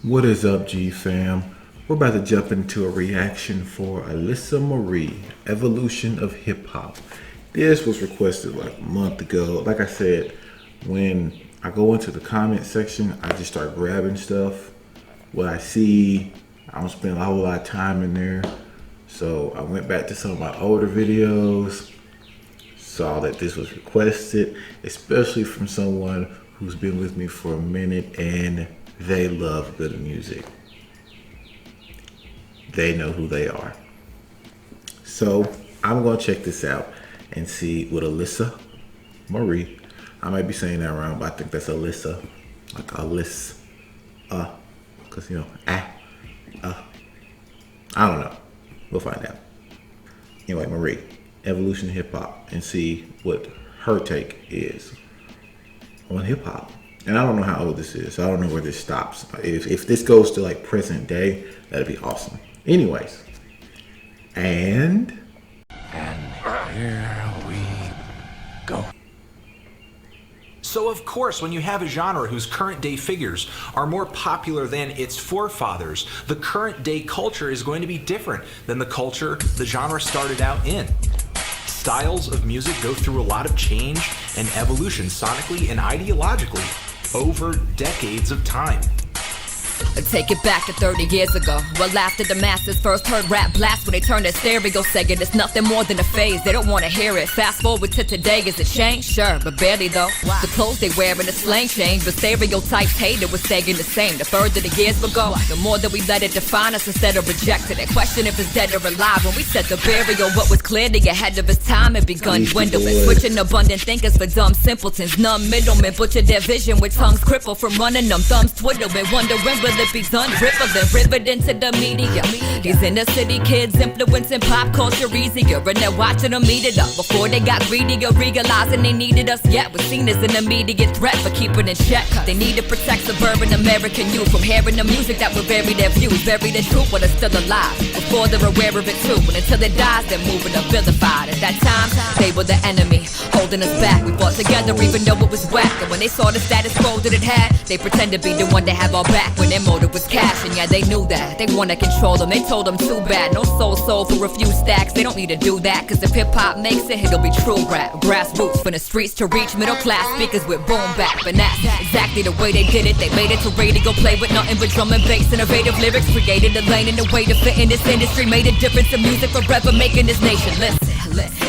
What is up, G fam? We're about to jump into a reaction for Alyssa Marie, Evolution of Hip Hop. This was requested like a month ago. Like I said, when I go into the comment section, I just start grabbing stuff. What I see, I don't spend a whole lot of time in there. So I went back to some of my older videos, saw that this was requested, especially from someone who's been with me for a minute and they love good music. They know who they are. So I'm gonna check this out and see what Alyssa Marie, I might be saying that wrong, but I think that's Alyssa, like Alyssa, cause you know, I don't know. We'll find out. Anyway, Marie, Evolution of Hip Hop, and see what her take is on hip hop. And I don't know how old this is. So I don't know where this stops. If this goes to like present day, that'd be awesome. Anyways, and here we go. So of course, when you have a genre whose current day figures are more popular than its forefathers, the current day culture is going to be different than the culture the genre started out in. Styles of music go through a lot of change and evolution sonically and ideologically over decades of time. Take it back to 30 years ago. Well, after the masses first heard rap blast when they turned their stereo, saying it's nothing more than a phase. They don't want to hear it. Fast forward to today, is it changed? Sure, but barely though. The clothes they wear and the slang change, but stereotypes hated was staying the same. The further the years would go, the more that we let it define us instead of rejecting it. Question if it's dead or alive. When we set the burial, what was clearly ahead of its time had begun dwindling. Switching abundant thinkers for dumb simpletons. Numb middlemen butchered their vision with tongues crippled from running them. Thumbs twiddling, wondering will it be done, rippling, riveted into the media. These inner city kids influencing pop culture easier, and they're watching them eat it up before they got greedier, realizing they needed us yet. Was seen as an immediate threat for keeping in check. They need to protect suburban American youth from hearing the music that will bury their views, bury the truth when it's still alive, before they're aware of it too. And until it dies, they're moving up vilified. At that time, they were the enemy, holding us back. We fought together even though it was whack. And when they saw the status quo that it had, they pretended to be the one to have our back when their motive was cash. And yeah, they knew that. They wanna control them. They told them too bad. No soul for a few stacks. They don't need to do that. Cause if hip hop makes it, it'll be true rap. Grassroots from the streets to reach middle class speakers with boom bap. And that's exactly the way they did it. They made it to radio play with nothing but drum and bass. Innovative lyrics created a lane and a way to fit in this industry. Made a difference in music forever, making this nation listen.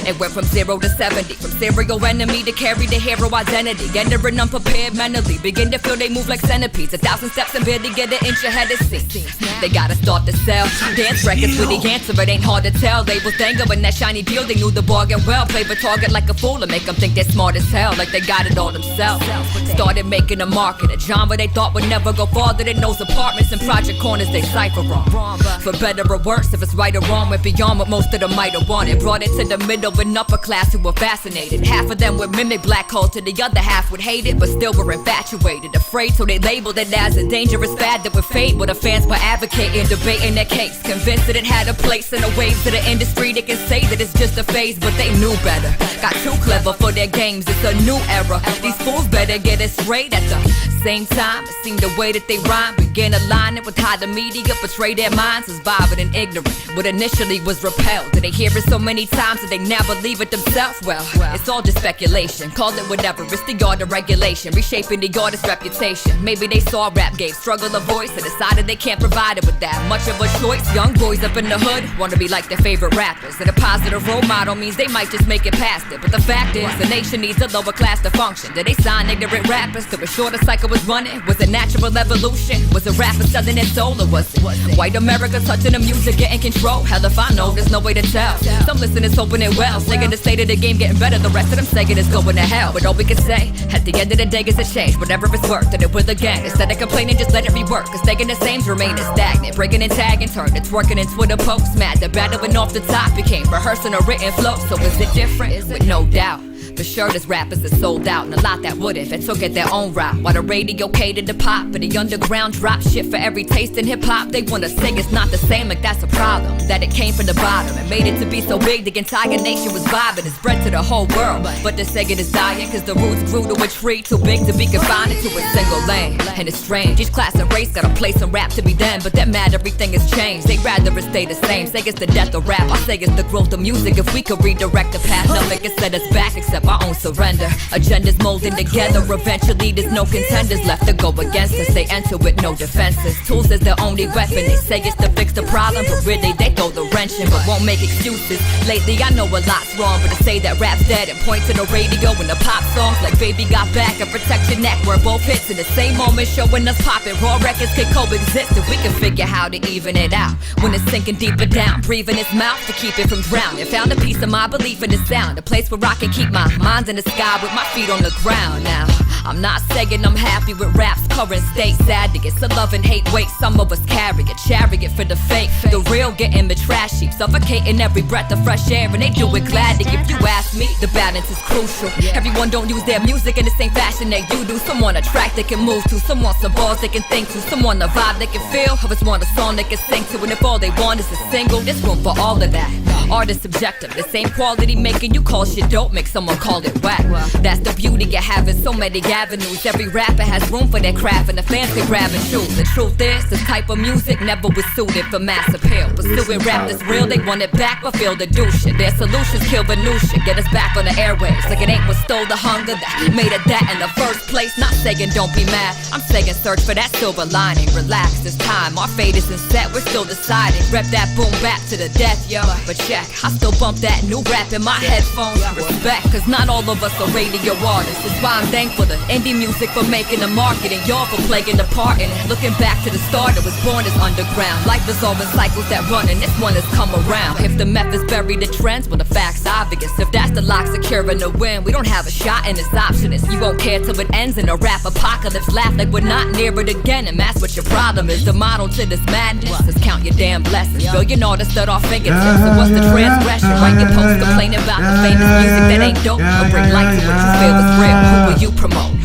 It went from 0 to 70, from serial enemy to carry the hero identity. Entering unprepared mentally, begin to feel they move like centipedes. 1,000 steps and barely get an inch ahead of seats. They gotta start to sell dance records with the answer, it ain't hard to tell. They was dangling that shiny deal, they knew the bargain well. Play the target like a fool and make them think they're smart as hell, like they got it all themselves. Started making a market, a genre they thought would never go farther than those apartments and project corners they cipher wrong. For better or worse, if it's right or wrong, went beyond what most of them might have wanted. Brought it to the middle and upper class who were fascinated. Half of them would mimic black culture, the other half would hate it, but still were infatuated. Afraid, so they labeled it as a dangerous fad that would fade. But the fans were advocating, debating their case, convinced that it had a place in the waves of the industry. They can say that it's just a phase, but they knew better. Got too clever for their games, it's a new era. These fools better get it straight. At the same time, it seemed the way that they rhyme began aligning with how the media portray their minds as violent and ignorant. What initially was repelled, did they hear it so many times that they never leave it themselves? Well, it's all just speculation. Call it whatever, it's the art of regulation, reshaping the artist's reputation. Maybe they saw rap gave struggle a voice and decided they can't provide it with that much of a choice. Young boys up in the hood wanna be like their favorite rappers, and a positive role model means they might just make it past it. But the fact is, the nation needs a lower class to function. Did they sign ignorant rappers to ensure the cycle was running? Was it natural evolution? Was a rapper selling their soul, or was it white America touching the music, getting control? Hell if I know, there's no way to tell. Some listeners hoping it well, saying the state of the game getting better. The rest of them saying it's going to hell. But all we can say, at the end of the day, is a change. Whatever it's worth, and it will again. Instead of complaining, just let it rework. Cause staying the same, remaining stagnant. Breaking and tagging, turning, twerking and Twitter posts. Mad, the battling off the top became rehearsing a written flow. So is it different? With no doubt. For sure, there's rappers that sold out, and a lot that would've and took it their own route. While the radio catered to pop, but the underground drop shit for every taste in hip-hop. They wanna say it's not the same, like that's a problem. That it came from the bottom and made it to be so big, the entire nation was vibing. It's spread to the whole world. But they say it is dying, cause the roots grew to a tree too big to be confined into a single lane. And it's strange, each class and race got a place in rap to be done, but that mad everything has changed. They'd rather it stay the same. Say it's the death of rap, I say it's the growth of music. If we could redirect the path, nothing can set us back except our own surrender. Agendas molding together, eventually there's no contenders left to go against us. They enter with no defenses. Tools is their only weapon. They say it's to fix the problem, but really they throw the wrench in, but won't make excuses. Lately I know a lot's wrong, but to say that rap's dead and point to the radio and the pop songs like Baby Got Back and Protect Your Neck were both hits in the same moment, showing us popping. Raw records can coexist if we can figure how to even it out. When it's sinking deeper down, breathing its mouth to keep it from drowning. Found a piece of my belief in the sound, a place where I can keep my mind in the sky with my feet on the ground. Now I'm not saying I'm happy with rap's current state. Sad to get the love and hate weight. Some of us carry a chariot for the fake. The real getting the trash heap, suffocating every breath of fresh air, and they do it gladly. If you ask me, the balance is crucial. Everyone don't use their music in the same fashion that you do. Someone a track they can move to, someone some balls they can think to, someone a vibe they can feel. Others want a song they can sing to, and if all they want is a single, there's room for all of that. Art is subjective, the same quality making you call shit dope make someone call it whack. That's the beauty of having so many avenues. Every rapper has room for their craft, and the fans can grab and choose. The truth is, this type of music never was suited for mass appeal. Pursuing rap that's real, they want it back but feel the douche. Their solutions kill minutia, get us back on the airwaves like it ain't what stole the hunger that made it that in the first place. Not saying don't be mad, I'm saying search for that silver lining. Relax, it's time, our fate isn't set, we're still deciding. Rep that boom bap to the death, yo. But check, I still bump that new rap in my headphones. Respect, cause not all of us are radio artists. That's why I'm thankful to indie music for making the market, and y'all for playing the part in it. Looking back to the start, it was born as underground. Life is all in cycles that run, and this one has come around. If the methods bury the trends, well the fact's obvious. If that's the lock securing the win, we don't have a shot in this option. It's you won't care till it ends in a rap apocalypse. Laugh like we're not near it again, and that's what your problem is. The model to this madness is count your damn blessings. Billion artists at our fingertips, so what's the transgression? Write your post complaining about the famous music that ain't dope, or bring light to what you feel is real. Who will you promote?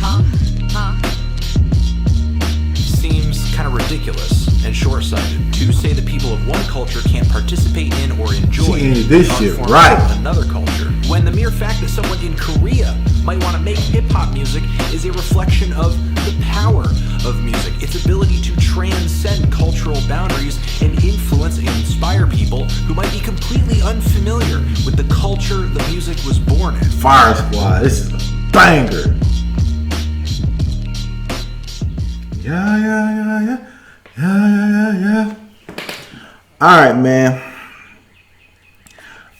Seems kind of ridiculous and short-sighted to say that people of one culture can't participate in or enjoy this shit right of another culture, when the mere fact that someone in Korea might want to make hip-hop music is a reflection of the power of music, its ability to transcend cultural boundaries and influence and inspire people who might be completely unfamiliar with the culture the music was born in. Fire Squad, this is a banger. Yeah. Alright, man.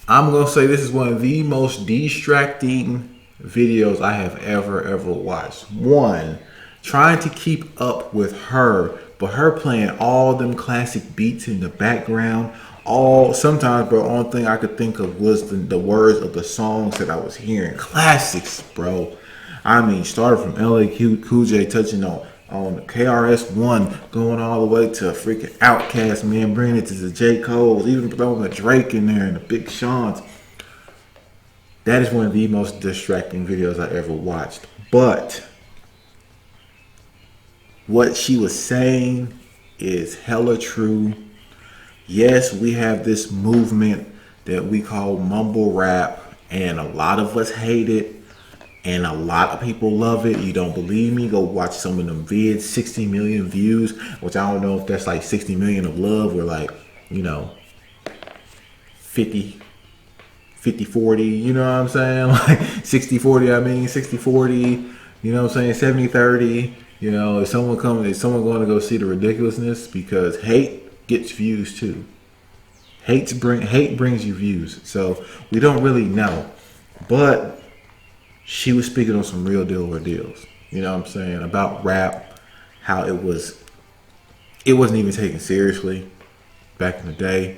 I'm gonna say this is one of the most distracting videos I have ever watched. One, trying to keep up with her, but her playing all them classic beats in the background. Sometimes, bro, only thing I could think of was the words of the songs that I was hearing. Classics, bro. I mean, started from LA Cool J, touching on KRS-One, going all the way to freaking Outkast, man, bringing it to the J. Cole's, even throwing the Drake in there and the Big Sean's. That is one of the most distracting videos I ever watched. But what she was saying is hella true. Yes, we have this movement that we call mumble rap, and a lot of us hate it. And a lot of people love it. You don't believe me? Go watch some of them vids. 60 million views, which I don't know if that's like 60 million of love or like, 50, 40, you know what I'm saying? Like 60-40, 60-40, you know what I'm saying? 70-30, if someone going to go see the ridiculousness, because hate gets views too. Hate brings you views. So we don't really know. But she was speaking on some real deal ordeals, you know what I'm saying, about rap, how it wasn't even taken seriously back in the day.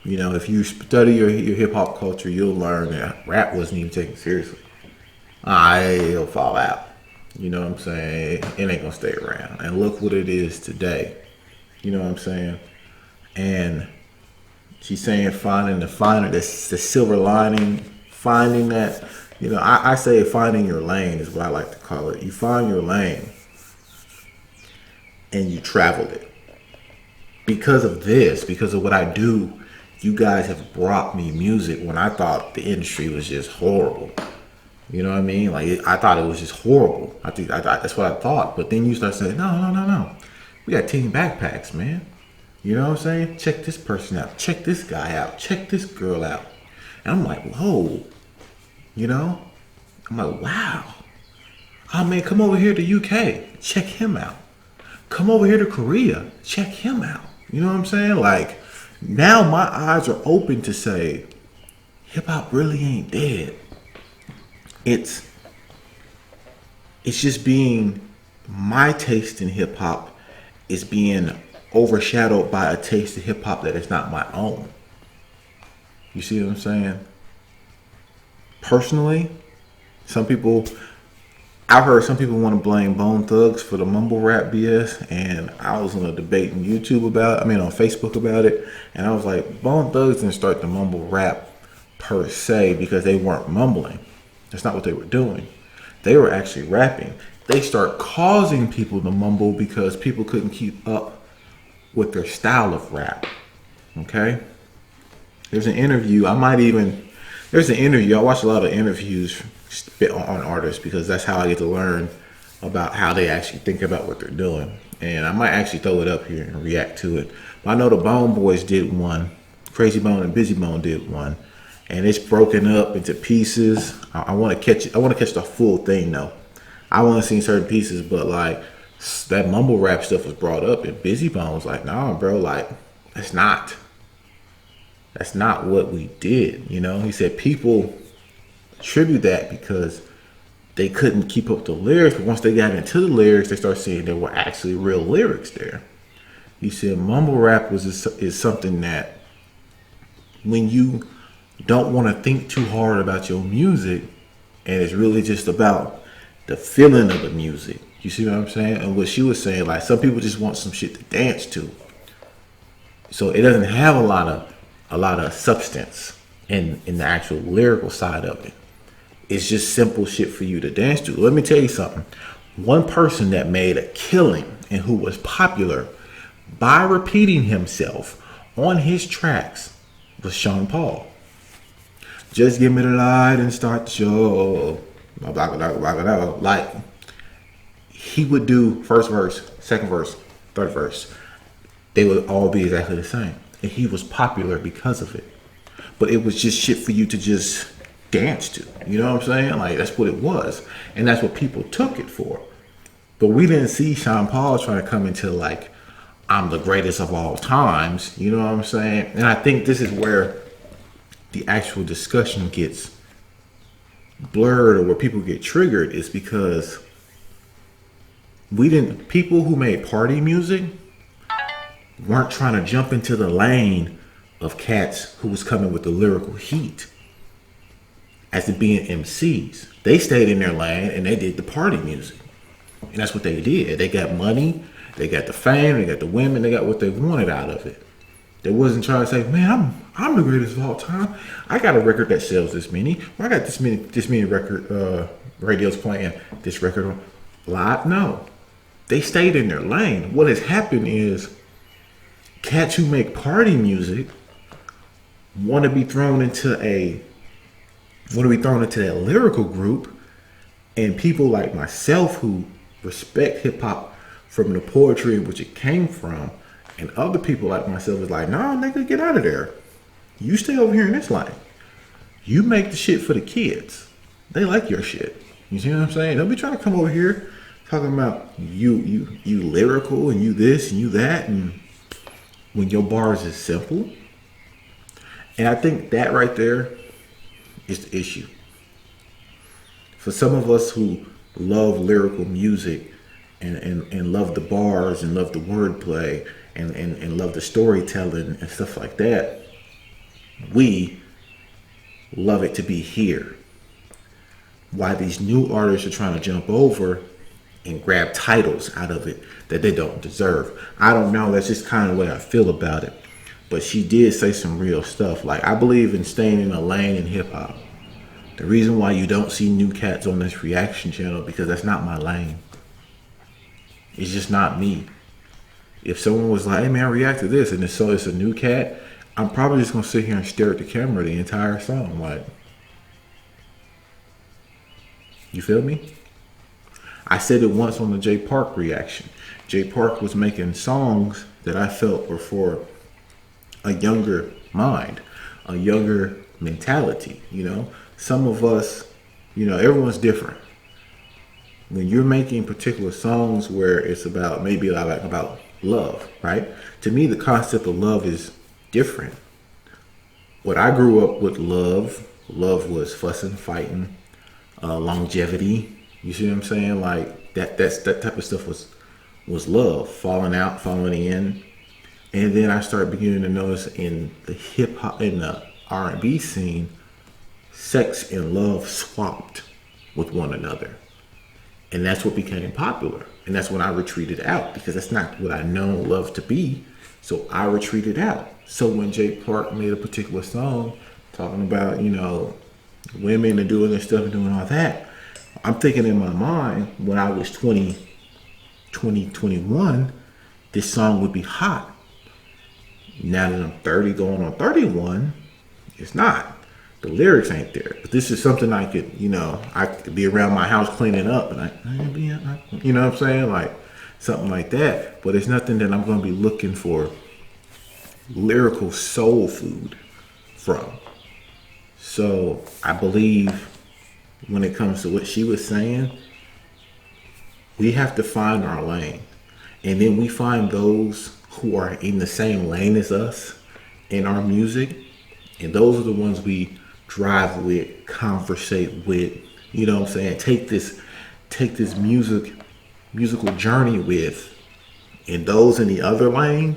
If you study your hip hop culture, you'll learn that rap wasn't even taken seriously. It'll fall out. You know what I'm saying? It ain't gonna stay around. And look what it is today. You know what I'm saying? And she's saying finding the silver lining, finding that, You know, I say finding your lane is what I like to call it. You find your lane and you travel it. Because of this, because of what I do, you guys have brought me music when I thought the industry was just horrible. You know what I mean? Like, I thought it was just horrible. I thought that's what I thought. But then you start saying, no. We got team backpacks, man. You know what I'm saying? Check this person out. Check this guy out. Check this girl out. And I'm like, whoa. You know? I'm like, wow. Oh, man, come over here to UK. Check him out. Come over here to Korea. Check him out. You know what I'm saying? Like, now my eyes are open to say, hip-hop really ain't dead. It's just being, my taste in hip-hop is being overshadowed by a taste of hip-hop that is not my own. You see what I'm saying? Personally, I've heard some people want to blame Bone Thugs for the mumble rap BS, and I was on a debate on on Facebook about it, and I was like, Bone Thugs didn't start the mumble rap per se because they weren't mumbling. That's not what they were doing. They were actually rapping. They start causing people to mumble because people couldn't keep up with their style of rap. Okay? There's an interview. I watch a lot of interviews on artists because that's how I get to learn about how they actually think about what they're doing. And I might actually throw it up here and react to it. But I know the Bone Boys did one. Crazy Bone and Busy Bone did one. And it's broken up into pieces. I want to catch it. I want to catch the full thing though. I want to see certain pieces, but like that mumble rap stuff was brought up, and Busy Bone was like, "Nah, bro, like that's not what we did." You know, he said people attribute that because they couldn't keep up the lyrics, but once they got into the lyrics, they started seeing there were actually real lyrics there. He said mumble rap is something that when you don't want to think too hard about your music, and it's really just about the feeling of the music. You see what I'm saying? And what she was saying, like some people just want some shit to dance to. So it doesn't have a lot of substance in the actual lyrical side of it. It's just simple shit for you to dance to. Let me tell you something. One person that made a killing and who was popular by repeating himself on his tracks was Sean Paul. Just give me the light and start the show. Like, he would do first verse, second verse, third verse. They would all be exactly the same. And he was popular because of it. But it was just shit for you to just dance to. You know what I'm saying? Like, that's what it was. And that's what people took it for. But we didn't see Sean Paul trying to come into, like, I'm the greatest of all times. You know what I'm saying? And I think this is where the actual discussion gets blurred, or where people get triggered, is because people who made party music weren't trying to jump into the lane of cats who was coming with the lyrical heat as to being MCs. They stayed in their lane and they did the party music. And that's what they did. They got money, they got the fame, they got the women, they got what they wanted out of it. They wasn't trying to say, man, I'm the greatest of all time. I got a record that sells this many. Or I got this many record radios playing this record live. No. They stayed in their lane. What has happened is cats who make party music want to be thrown into that lyrical group, and people like myself who respect hip hop from the poetry in which it came from, and other people like myself is like, nah, nigga, get out of there. You stay over here in this lane. You make the shit for the kids. They like your shit. You see what I'm saying? Don't be trying to come over here talking about you lyrical and you this and you that, and when your bars is simple. And I think that right there is the issue. For some of us who love lyrical music and love the bars and love the wordplay and love the storytelling and stuff like that, we love it to be here. Why these new artists are trying to jump over and grab titles out of it that they don't deserve. I don't know. That's just kind of the way I feel about it. But she did say some real stuff. Like, I believe in staying in a lane in hip hop. The reason why you don't see new cats on this reaction channel, because that's not my lane. It's just not me. If someone was like, hey man, react to this, and it's a new cat, I'm probably just gonna sit here and stare at the camera the entire song. Like, you feel me? I said it once on the Jay Park reaction. Jay Park was making songs that I felt were for a younger mind, a younger mentality. You know, some of us, you know, everyone's different. When you're making particular songs where it's about maybe like about love, right? To me, the concept of love is different. What I grew up with, love was fussing, fighting, longevity. You see what I'm saying? Like that type of stuff was love, falling out, falling in. And then I started beginning to notice in the hip hop, in the R&B scene, sex and love swapped with one another. And that's what became popular. And that's when I retreated out, because that's not what I know love to be. So I retreated out. So when Jay Park made a particular song talking about, you know, women and doing their stuff and doing all that, I'm thinking in my mind, when I was 21, this song would be hot. Now that I'm 30 going on 31, it's not. The lyrics ain't there. But this is something I could, you know, I could be around my house cleaning up, and you know what I'm saying? Like something like that. But it's nothing that I'm going to be looking for lyrical soul food from. So I believe when it comes to what she was saying, we have to find our lane. And then we find those who are in the same lane as us in our music. And those are the ones we drive with, conversate with, you know what I'm saying? Take this musical journey with. And those in the other lane,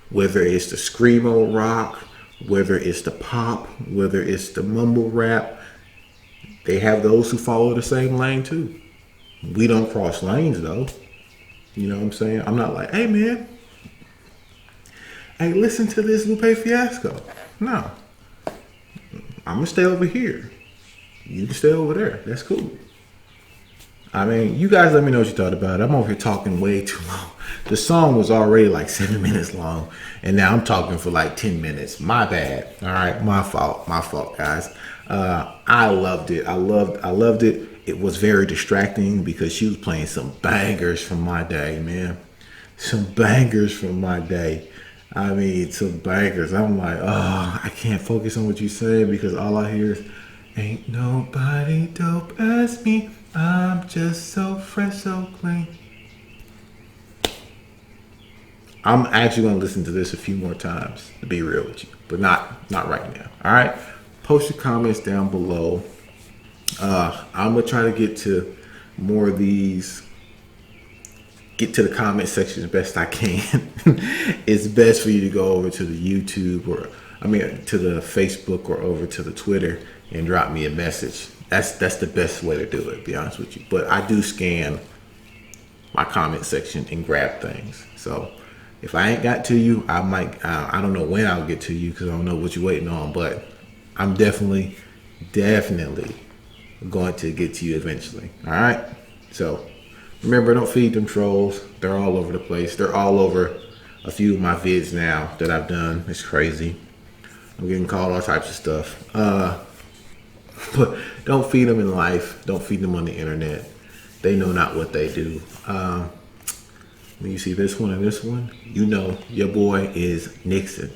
whether it's the screamo rock, whether it's the pop, whether it's the mumble rap, they have those who follow the same lane too. We don't cross lanes though. You know what I'm saying? I'm not like, hey man, hey, listen to this Lupe Fiasco. No. I'm gonna stay over here. You can stay over there. That's cool. I mean, you guys let me know what you thought about it. I'm over here talking way too long. The song was already like 7 minutes long, and now I'm talking for like 10 minutes. My bad. All right, my fault, guys. I loved it. I loved it. It was very distracting because she was playing some bangers from my day, man. Some bangers from my day. I mean, some bangers. I'm like, oh, I can't focus on what you're saying because all I hear is, ain't nobody dope as me. I'm just so fresh, so clean. I'm actually going to listen to this a few more times, to be real with you, but not right now. All right? Post your comments down below. I'm going to try to get to more of these, get to the comment section as best I can. It's best for you to go over to the YouTube to the Facebook or over to the Twitter and drop me a message. That's the best way to do it, to be honest with you. But I do scan my comment section and grab things. So if I ain't got to you, I might, I don't know when I'll get to you because I don't know what you're waiting on, but I'm definitely going to get to you eventually. All right. So remember, don't feed them trolls. They're all over the place. They're all over a few of my vids now that I've done. It's crazy. I'm getting called all types of stuff. But don't feed them in life. Don't feed them on the internet. They know not what they do. When you see this one and this one, you know your boy is Nixon.